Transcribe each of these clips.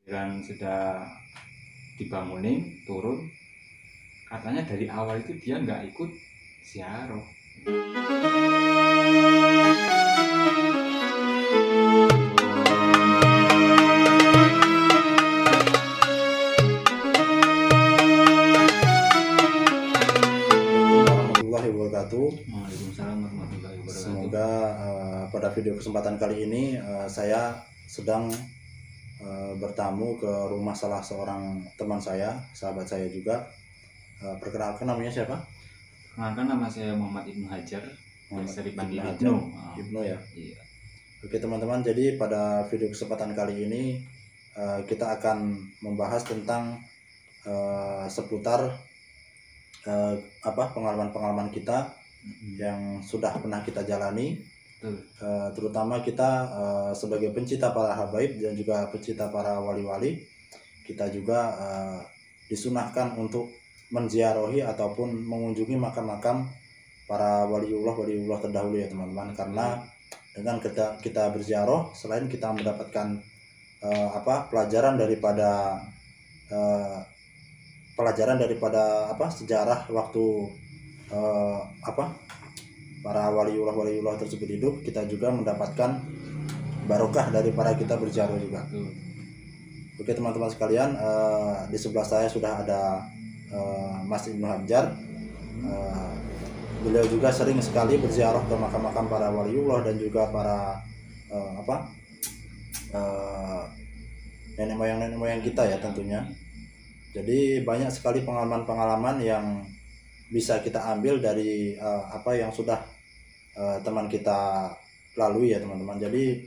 Dan sudah dibangunin turun, katanya dari awal itu dia nggak ikut ziarah. Warahmatullahi wabarakatuh. Waalaikumsalam warahmatullahi wabarakatuh. Semoga pada video kesempatan kali ini saya sedang bertamu ke rumah salah seorang teman saya, sahabat saya juga. Perkenalkan, namanya siapa? Perkenalkan, nama saya Muhammad Ibnu Hajar. Sering panggil Ibnu. Ibnu ya. Iya. Oke teman-teman, jadi pada video kesempatan kali ini kita akan membahas tentang seputar pengalaman-pengalaman kita yang sudah pernah kita jalani. Terutama kita sebagai pencinta para habaib dan juga pencinta para wali-wali, kita juga disunahkan untuk menziarahi ataupun mengunjungi makam-makam para waliullah terdahulu ya teman-teman. Karena dengan kita berziarah, selain kita mendapatkan pelajaran daripada sejarah waktu para waliullah tersebut hidup, kita juga mendapatkan barokah daripada kita berziarah juga. Oke teman-teman sekalian, di sebelah saya sudah ada Mas Ibnu Hajar. Beliau juga sering sekali berziarah ke makam-makam para waliullah dan juga para nenek moyang kita ya tentunya. Jadi banyak sekali pengalaman-pengalaman yang bisa kita ambil dari apa yang sudah teman kita lalui ya teman-teman. Jadi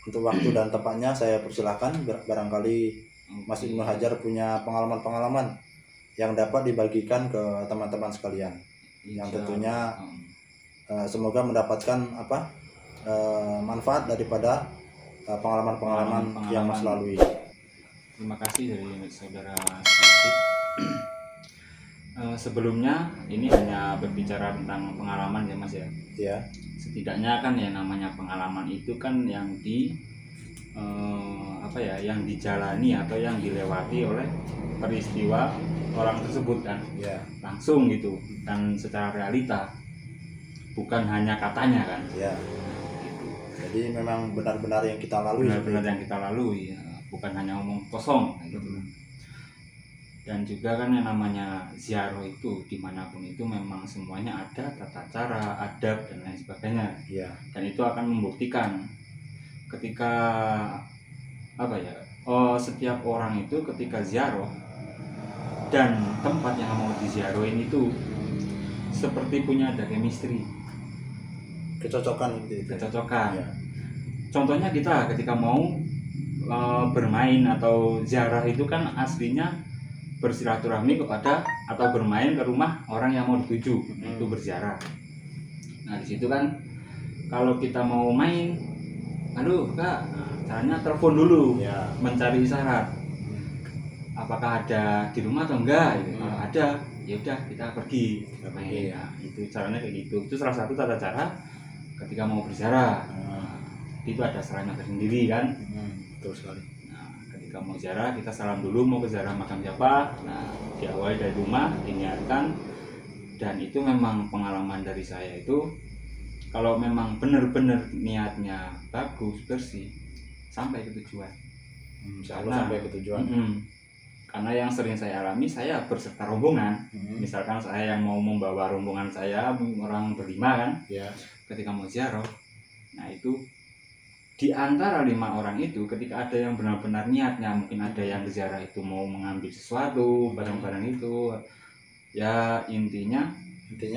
untuk waktu dan tempatnya saya persilahkan, barangkali Mas Ibnu Hajar punya pengalaman-pengalaman yang dapat dibagikan ke teman-teman sekalian, yang tentunya semoga mendapatkan manfaat daripada pengalaman-pengalaman yang Mas lalui. Terima kasih dari saudara Syafik. Sebelumnya ini hanya berbicara tentang pengalaman ya Mas ya. Ya. Setidaknya kan ya namanya pengalaman itu kan yang yang dijalani atau yang dilewati oleh peristiwa orang tersebut kan. Ya. Langsung gitu dan secara realita, bukan hanya katanya kan. Ya. Gitu. Jadi memang benar-benar yang kita lalui. Benar-benar yang kita lalui ya. Bukan hanya omong kosong gitu. Dan juga kan yang namanya ziarah itu dimanapun itu memang semuanya ada tata cara, adab dan lain sebagainya. Ya. Dan itu akan membuktikan ketika setiap orang itu ketika ziarah dan tempat yang mau diziarahin itu seperti punya ada chemistry, kecocokan gitu. Kecocokan. Ya. Contohnya kita ketika mau bermain atau ziarah itu kan aslinya bersilaturahmi kepada atau bermain ke rumah orang yang mau dituju, itu berziarah. Nah di situ kan kalau kita mau main, aduh kak, caranya telepon dulu, ya. Mencari isyarat, apakah ada di rumah atau enggak. Gitu. Kalau ada, ya udah kita pergi main. Ya, itu caranya kayak gitu. Itu salah satu tata cara ketika mau berziarah. Itu ada sarannya tersendiri kan. Betul sekali. Nah, ketika mau ziarah kita salam dulu mau ke ziarah makam siapa. Nah, diawali dari rumah, diniatkan. Dan itu memang pengalaman dari saya itu, kalau memang benar-benar niatnya bagus, bersih, sampai ke tujuan. Sampai ke tujuan. Karena yang sering saya alami, saya berserta rombongan. Misalkan saya yang mau membawa rombongan saya, orang berlima kan. Ya. Ketika mau ziarah, nah itu di antara 5 orang itu, ketika ada yang benar-benar niatnya, mungkin ada yang ziarah itu mau mengambil sesuatu, barang-barang itu, ya intinya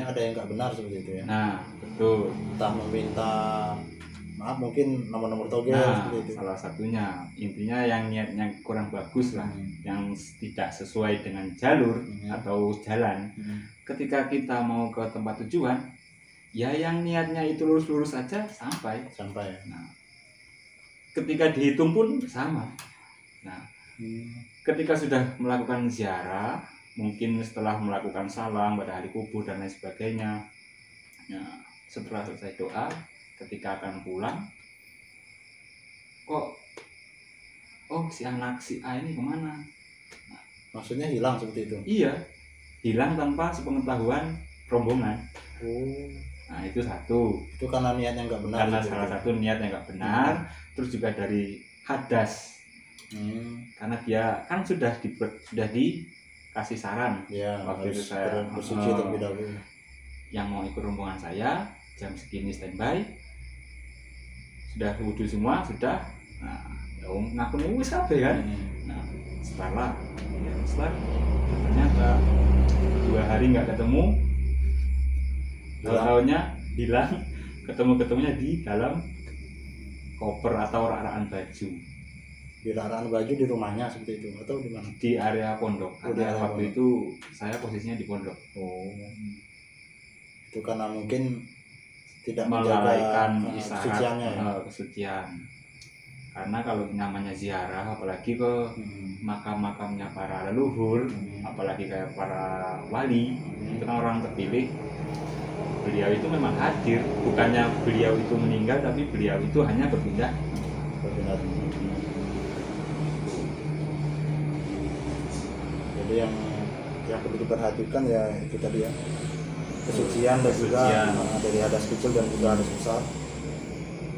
ada yang nggak benar seperti itu ya. Nah betul. Entah meminta maaf, mungkin nomor-nomor togel seperti itu. Salah satunya, intinya yang niatnya kurang bagus lah, yang tidak sesuai dengan jalur atau jalan. Ketika kita mau ke tempat tujuan, ya yang niatnya itu lurus-lurus aja sampai. Nah, ketika dihitung pun sama. Nah, ketika sudah melakukan ziarah, mungkin setelah melakukan salam pada hari kubur dan lain sebagainya, nah, setelah selesai doa, ketika akan pulang, kok oh si anak si A ini kemana. Maksudnya hilang seperti itu. Iya, hilang tanpa sepengetahuan rombongan. Oh, Nah itu satu, itu karena niatnya nggak benar. karena gitu. salah satu niat yang nggak benar. Terus juga dari hadas, karena dia kan sudah dikasih saran Ya, waktu itu harus saya bersuci terlebih dahulu. yang mau ikut rombongan saya jam segini standby, sudah wudhu semua sudah. Nah ngaku wis kabeh kan. Nah setelah ternyata 2 hari nggak ketemu, tahu-taunya hilang. Ketemunya di dalam koper atau rak-rakan baju. Di rakan baju di rumahnya seperti itu atau di mana? Di area pondok. Oh, di Karena area waktu pondok. itu saya posisinya di pondok. Oh, itu karena mungkin tidak Melalaikan menjaga isyarat kesuciannya ya. kesucian. Karena kalau namanya ziarah, apalagi ke makam-makamnya para leluhur, apalagi kayak para wali, itu kan orang terpilih. Beliau itu memang hadir, bukannya beliau itu meninggal, tapi beliau itu hanya berpindah. Benar. Jadi yang perlu diperhatikan ya itu tadi ya, kesucian dan juga Kesucian. dari hadas kecil dan juga hadas besar.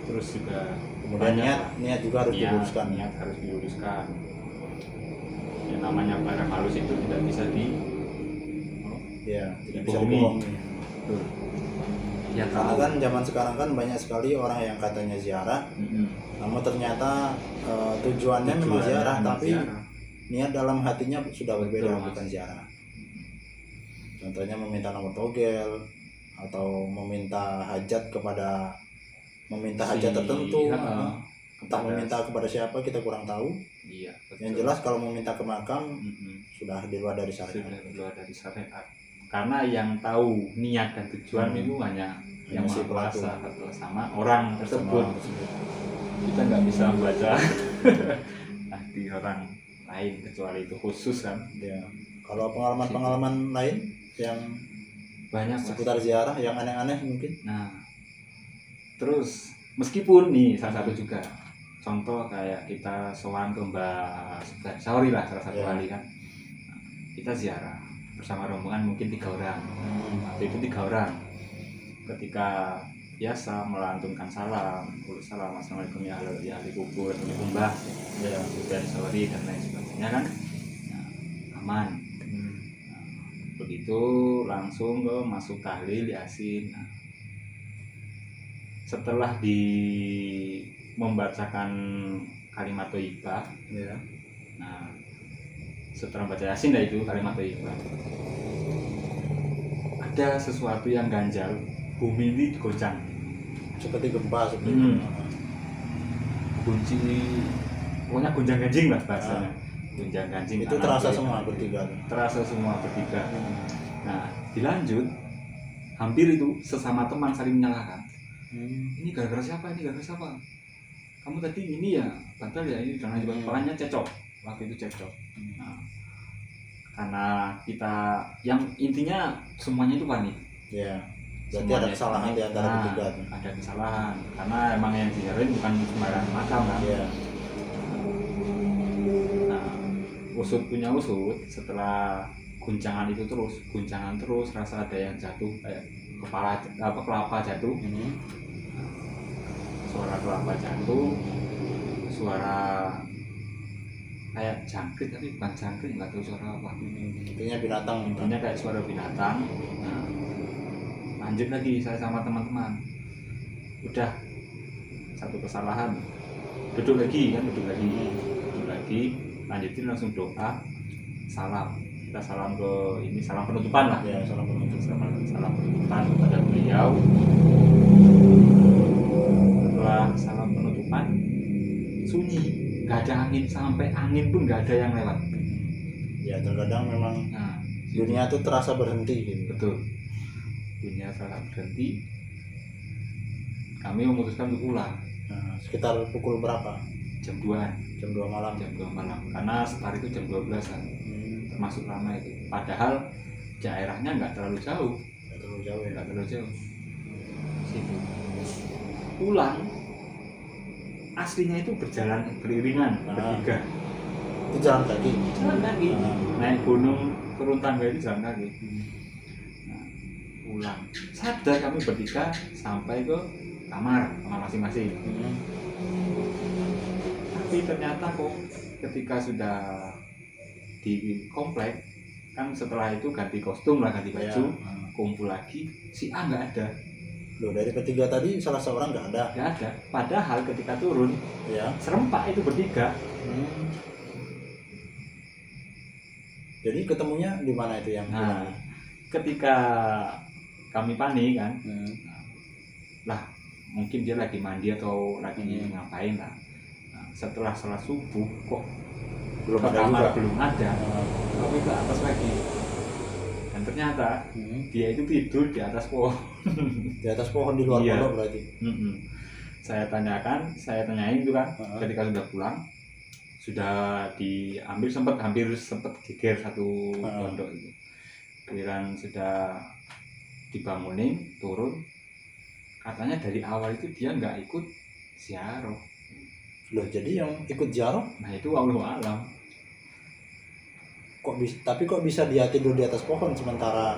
Terus juga Kemudian niat juga harus diluruskan. Niat harus diluruskan. Yang namanya barang halus itu tidak bisa Ya, tidak bisa dibohongi. dibohongi. Betul. Ya Karena tahu. kan zaman sekarang kan banyak sekali orang yang katanya ziarah, namun ternyata tujuannya memang ziarah, memang tapi ziarah. niat dalam hatinya sudah berbeda, Betul, Mas. bukan ziarah. Contohnya meminta nomor togel atau meminta hajat tertentu, entah meminta kepada siapa kita kurang tahu. Iya, betul. Yang jelas kalau meminta ke makam sudah di luar dari syariat. Sudah di luar dari syariat. Karena yang tahu niat dan tujuan itu hanya yang si Maha pelaku. Kuasa atau sama orang tersebut. tersebut. Kita nggak bisa membaca hati orang lain kecuali itu khusus kan. Ya. Kalau pengalaman lain yang Banyak Mas. seputar ziarah yang aneh-aneh mungkin. Nah, terus meskipun nih salah satu juga contoh kayak kita sowan ke Mbak Sauri lah, salah satu Ya. wali kan. Nah, kita ziarah bersama rombongan mungkin 3 orang. Waktu itu 3 orang. Ketika biasa melantunkan salam, assalamualaikum ya ahli kubur, assalamualaikum Mbah, ya Mbak Sauri dan lain sebagainya kan. Nah, aman. Begitu langsung ke masuk tahlil yasin. Nah, setelah membacakan kalimat thayyibah, Ya. nah setelah baca yasin itu kalimat thayyibah, ada sesuatu yang ganjal, bumi ini digoncang, Seperti gempa seperti Hmm. itu. kunci, pokoknya gonjang ganjing lah bahasanya. Gonjang ganjing. Itu terasa semua bertiga. Terasa semua bertiga. Nah, dilanjut, hampir itu sesama teman saling menyalahkan. Ini gara-gara siapa? Ini gara-gara siapa? Kamu tadi ini ya, batal ya ini, jangan juga kepalanya cecok. Waktu itu cecok. Nah, karena kita yang intinya semuanya itu panik. Ya. Berarti Semuanya ada kesalahan panik. di antara Nah, bertiga. ada kesalahan karena emang yang diziarahin bukan sembarang makam kan. Ya. Nah, usut punya usut, setelah guncangan terus rasa ada yang jatuh kayak kelapa jatuh. Suara kelapa jatuh, suara kayak jangkrik tapi bukan jangkrik, nggak tahu suara apa. Intinya binatang. Intinya kayak suara binatang. Nah, lanjut lagi saya sama teman-teman, udah satu kesalahan, duduk lagi, lanjutin langsung doa, salam. Kita salam ke ini, salam penutupan lah. Ya, salam penutup. Salam penutupan kepada beliau. Setelah salam penutupan, sunyi, nggak ada angin, sampai angin pun nggak ada yang lewat. Ya, terkadang memang Nah, dunia itu terasa berhenti gitu. betul, dunia sangat berhenti. Kami memutuskan untuk pulang Nah, sekitar pukul berapa? jam 2 Jam 2 malam. malam, karena start itu jam 12-an, termasuk lama itu. Padahal daerahnya nggak terlalu jauh, Nggak terlalu jauh ya. situ. Pulang aslinya itu berjalan beriringan bertiga. Itu jalan kaki. Jalan kaki. Naik gunung turun tangga itu jalan kaki. Nah, pulang. Sadar kami bertiga sampai ke kamar masing-masing. Tapi ternyata kok ketika sudah di komplek kan setelah itu ganti kostum lah, ganti baju, kumpul lagi, si A nggak ada. Loh, dari bertiga tadi salah seorang nggak ada. Nggak ada. Padahal ketika turun, Ya. serempak itu bertiga. Jadi ketemunya di mana itu yang? Nah, ketika kami panik kan, lah mungkin dia lagi mandi atau lagi ngapain lah. Nah, setelah sholat subuh kok belum ke ada kamar juga. belum ada, tapi ke atas lagi. Dan ternyata dia itu tidur di atas pohon. Di atas pohon di luar Iya. pondok berarti. Saya tanyain itu kan, ketika sudah pulang, sudah diambil, hampir sempat geger satu pondok itu. Giliran sudah dibangunin, turun, katanya dari awal itu dia nggak ikut ziarah. Loh, jadi yang ikut ziarah? Nah itu wallahu alam. Tapi kok bisa dia tidur di atas pohon sementara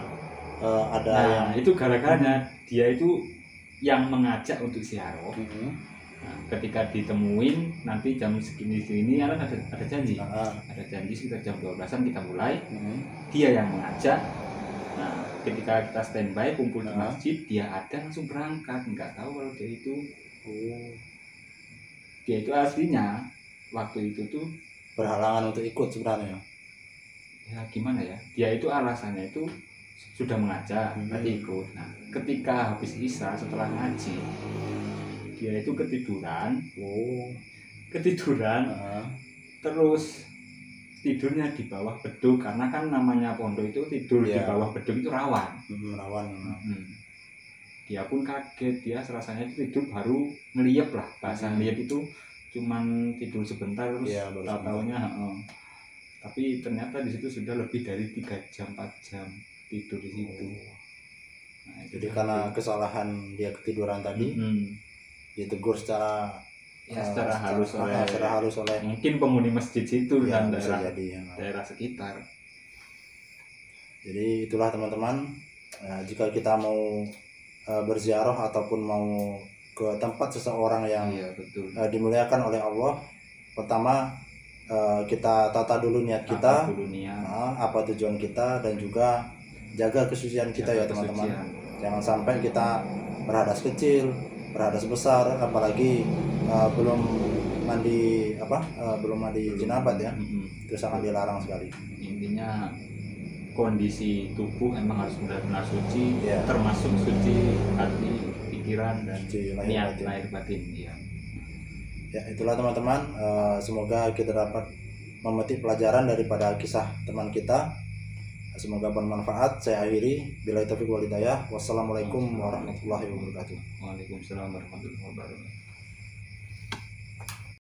ada yang itu gara-garanya dia itu yang mengajak untuk ziarah. Nah, ketika ditemuin nanti jam segini kan ada janji. Ada janji sekitar jam 12-an kita mulai. Dia yang mengajak. Nah, ketika kita standby kumpul di masjid, dia ada langsung berangkat. Nggak tahu kalau dia itu dia itu aslinya waktu itu tuh berhalangan untuk ikut sebenarnya. Ya gimana ya, dia itu alasannya itu sudah mengajak, tadi ikut. Nah, ketika habis isya setelah ngaji, dia itu ketiduran, terus tidurnya di bawah beduk, karena kan namanya pondok itu tidur di bawah beduk itu rawan. Dia pun kaget, dia rasanya itu tidur baru ngeliep lah, bahasa ngeliep itu cuman tidur sebentar terus tahu-taunya. Tapi ternyata di situ sudah lebih dari 3 jam 4 jam tidur di situ. Nah, jadi karena kesalahan dia ketiduran tadi, ditegur secara halus oleh mungkin penghuni masjid situ dan daerah sekitar. Jadi itulah teman-teman, jika kita mau berziarah ataupun mau ke tempat seseorang yang dimuliakan oleh Allah, pertama kita tata dulu niat kita, apa tujuan kita, dan juga jaga kesucian kita ya teman-teman. Jangan sampai kita berhadas kecil, berhadas besar, apalagi belum mandi jenabat ya. Itu sangat dilarang sekali. Intinya kondisi tubuh emang harus benar-benar suci, termasuk suci hati, pikiran, dan niat lahir batin. Ya, itulah teman-teman, semoga kita dapat memetik pelajaran daripada kisah teman kita. Semoga bermanfaat. Saya akhiri, billahi taufiq wal hidayah. Wassalamualaikum warahmatullahi wabarakatuh. Waalaikumsalam warahmatullahi wabarakatuh.